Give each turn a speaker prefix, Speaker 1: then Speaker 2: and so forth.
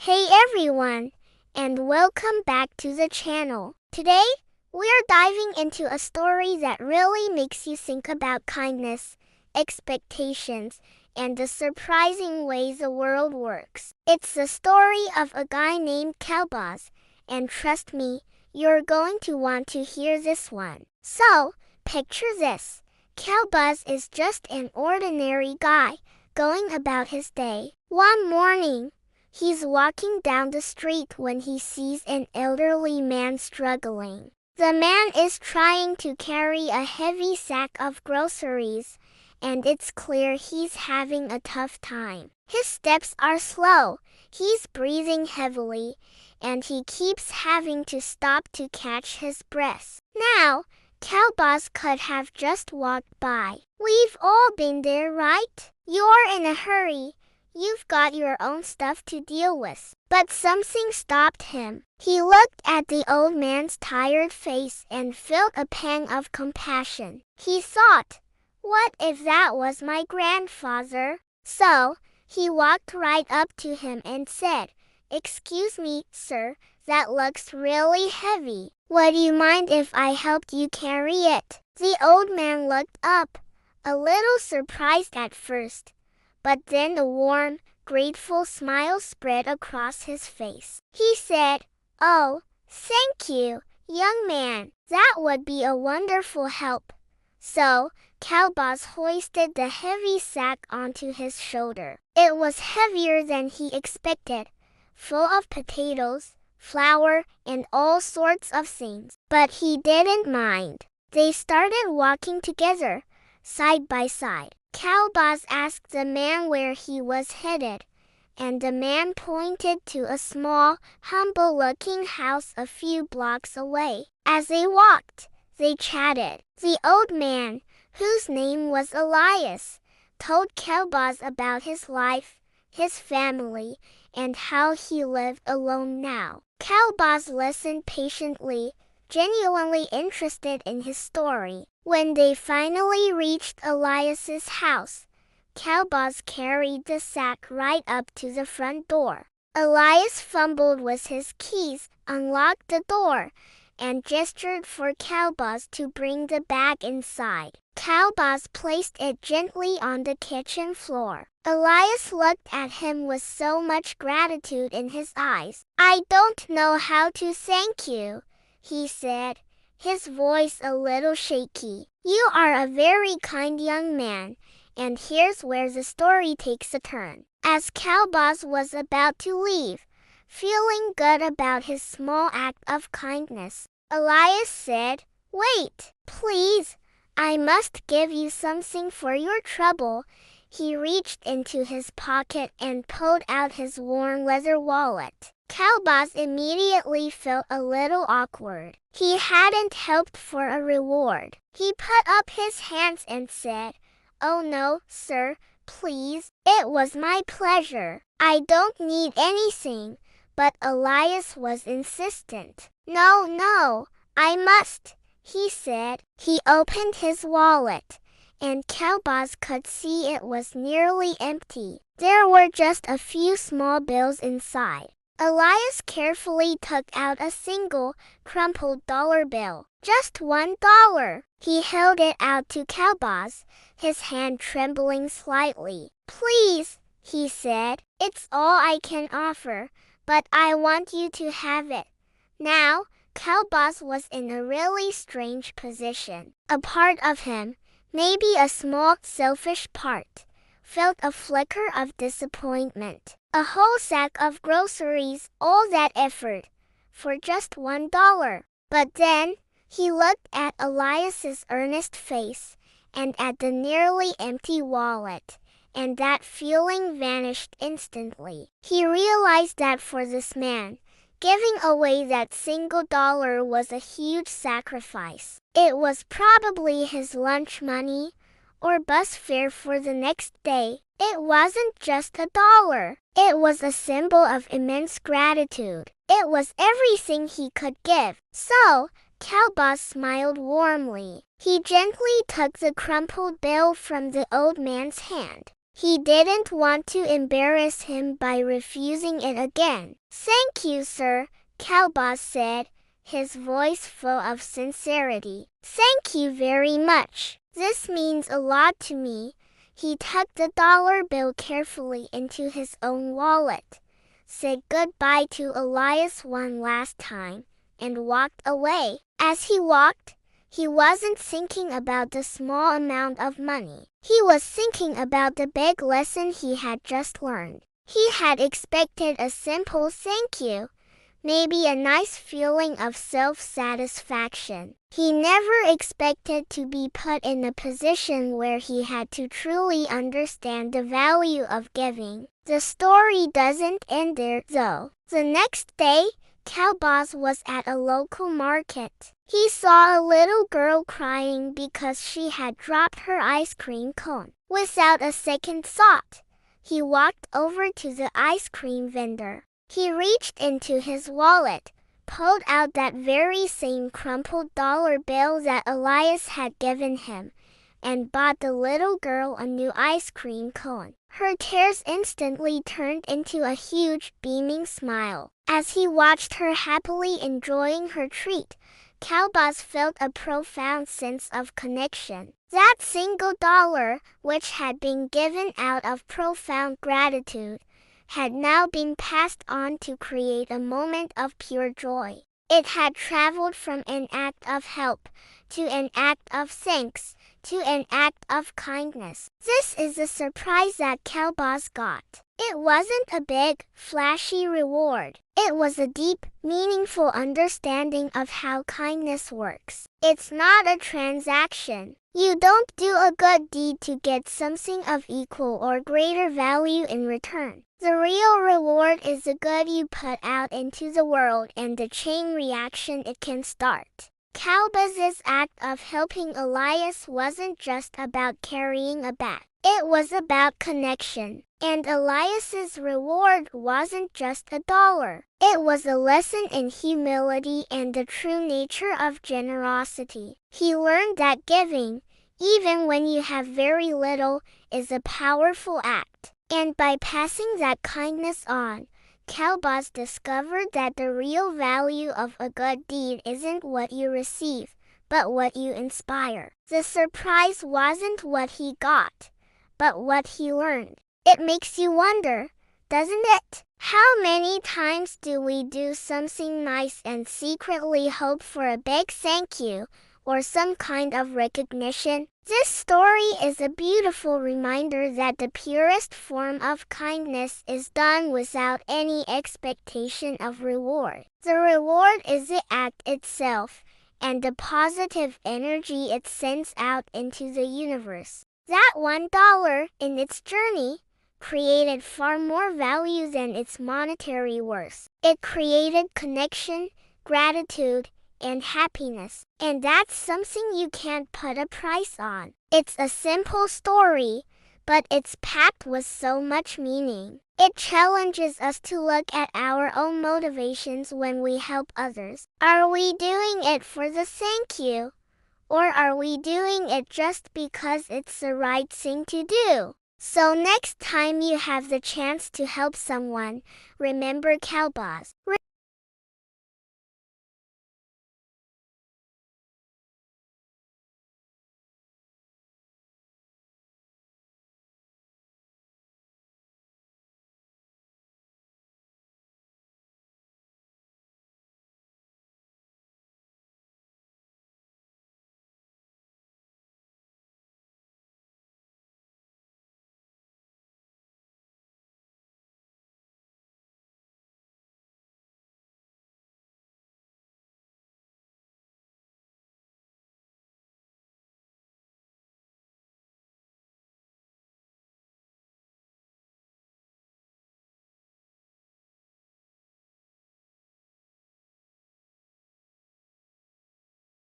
Speaker 1: Hey everyone, and welcome back to the channel. Today, we're diving into a story that really makes you think about kindness, expectations, and the surprising ways the world works. It's the story of a guy named Qalbaz, and trust me, you're going to want to hear this one. So, picture this. Qalbaz is just an ordinary guy, going about his day. One morning, he's walking down the street when he sees an elderly man struggling. The man is trying to carry a heavy sack of groceries, and it's clear he's having a tough time. His steps are slow, he's breathing heavily, and he keeps having to stop to catch his breath. Now, Qalbaz could have just walked by. We've all been there, right? You're in a hurry. You've got your own stuff to deal with. But something stopped him. He looked at the old man's tired face and felt a pang of compassion. He thought, what if that was my grandfather? So, he walked right up to him and said, "Excuse me, sir, that looks really heavy. Would you mind if I helped you carry it?" The old man looked up, a little surprised at first. But then a warm, grateful smile spread across his face. He said, "Oh, thank you, young man. That would be a wonderful help." So, Qalbaz hoisted the heavy sack onto his shoulder. It was heavier than he expected, full of potatoes, flour, and all sorts of things. But he didn't mind. They started walking together, side by side. Qalbaz asked the man where he was headed, and the man pointed to a small, humble-looking house a few blocks away. As they walked, they chatted. The old man, whose name was Elias, told Qalbaz about his life, his family, and how he lived alone now. Qalbaz listened patiently, genuinely interested in his story. When they finally reached Elias's house, Qalbaz carried the sack right up to the front door. Elias fumbled with his keys, unlocked the door, and gestured for Qalbaz to bring the bag inside. Qalbaz placed it gently on the kitchen floor. Elias looked at him with so much gratitude in his eyes. "I don't know how to thank you," he said, his voice a little shaky. "You are a very kind young man, and here's where the story takes a turn." As Qalbaz was about to leave, feeling good about his small act of kindness, Elias said, "Wait, please, I must give you something for your trouble." He reached into his pocket and pulled out his worn leather wallet. Qalbaz immediately felt a little awkward. He hadn't hoped for a reward. He put up his hands and said, "Oh no, sir, please. It was my pleasure. I don't need anything." But Elias was insistent. No, I must," he said. He opened his wallet, and Qalbaz could see it was nearly empty. There were just a few small bills inside. Elias carefully took out a single, crumpled dollar bill. "Just $1. He held it out to Qalbaz, his hand trembling slightly. "Please," he said, "it's all I can offer, but I want you to have it." Now, Qalbaz was in a really strange position. A part of him, maybe a small, selfish part, felt a flicker of disappointment. A whole sack of groceries, all that effort, for just $1. But then, he looked at Elias's earnest face, and at the nearly empty wallet, and that feeling vanished instantly. He realized that for this man, giving away that single dollar was a huge sacrifice. It was probably his lunch money, or bus fare for the next day. It wasn't just a dollar. It was a symbol of immense gratitude. It was everything he could give. So, Qalbaz smiled warmly. He gently took the crumpled bill from the old man's hand. He didn't want to embarrass him by refusing it again. "Thank you, sir," Qalbaz said, his voice full of sincerity. "Thank you very much. This means a lot to me." He tucked the dollar bill carefully into his own wallet, said goodbye to Elias one last time, and walked away. As he walked, he wasn't thinking about the small amount of money. He was thinking about the big lesson he had just learned. He had expected a simple thank you, maybe a nice feeling of self-satisfaction. He never expected to be put in a position where he had to truly understand the value of giving. The story doesn't end there, though. The next day, Qalbaz was at a local market. He saw a little girl crying because she had dropped her ice cream cone. Without a second thought, he walked over to the ice cream vendor. He reached into his wallet, pulled out that very same crumpled dollar bill that Elias had given him, and bought the little girl a new ice cream cone. Her tears instantly turned into a huge, beaming smile. As he watched her happily enjoying her treat, Qalbaz felt a profound sense of connection. That single dollar, which had been given out of profound gratitude, had now been passed on to create a moment of pure joy. It had traveled from an act of help to an act of thanks to an act of kindness. This is the surprise that Qalbaz got. It wasn't a big, flashy reward. It was a deep, meaningful understanding of how kindness works. It's not a transaction. You don't do a good deed to get something of equal or greater value in return. The real reward is the good you put out into the world and the chain reaction it can start. Qalbaz's act of helping Elias wasn't just about carrying a bag. It was about connection. And Elias's reward wasn't just a dollar. It was a lesson in humility and the true nature of generosity. He learned that giving, even when you have very little, is a powerful act. And by passing that kindness on, Qalbaz discovered that the real value of a good deed isn't what you receive, but what you inspire. The surprise wasn't what he got, but what he learned. It makes you wonder, doesn't it? How many times do we do something nice and secretly hope for a big thank you or some kind of recognition? This story is a beautiful reminder that the purest form of kindness is done without any expectation of reward. The reward is the act itself and the positive energy it sends out into the universe. That $1 in its journey created far more value than its monetary worth. It created connection, gratitude, and happiness. And that's something you can't put a price on. It's a simple story, but it's packed with so much meaning. It challenges us to look at our own motivations when we help others. Are we doing it for the thank you? Or are we doing it just because it's the right thing to do? So next time you have the chance to help someone, remember Qalbaz.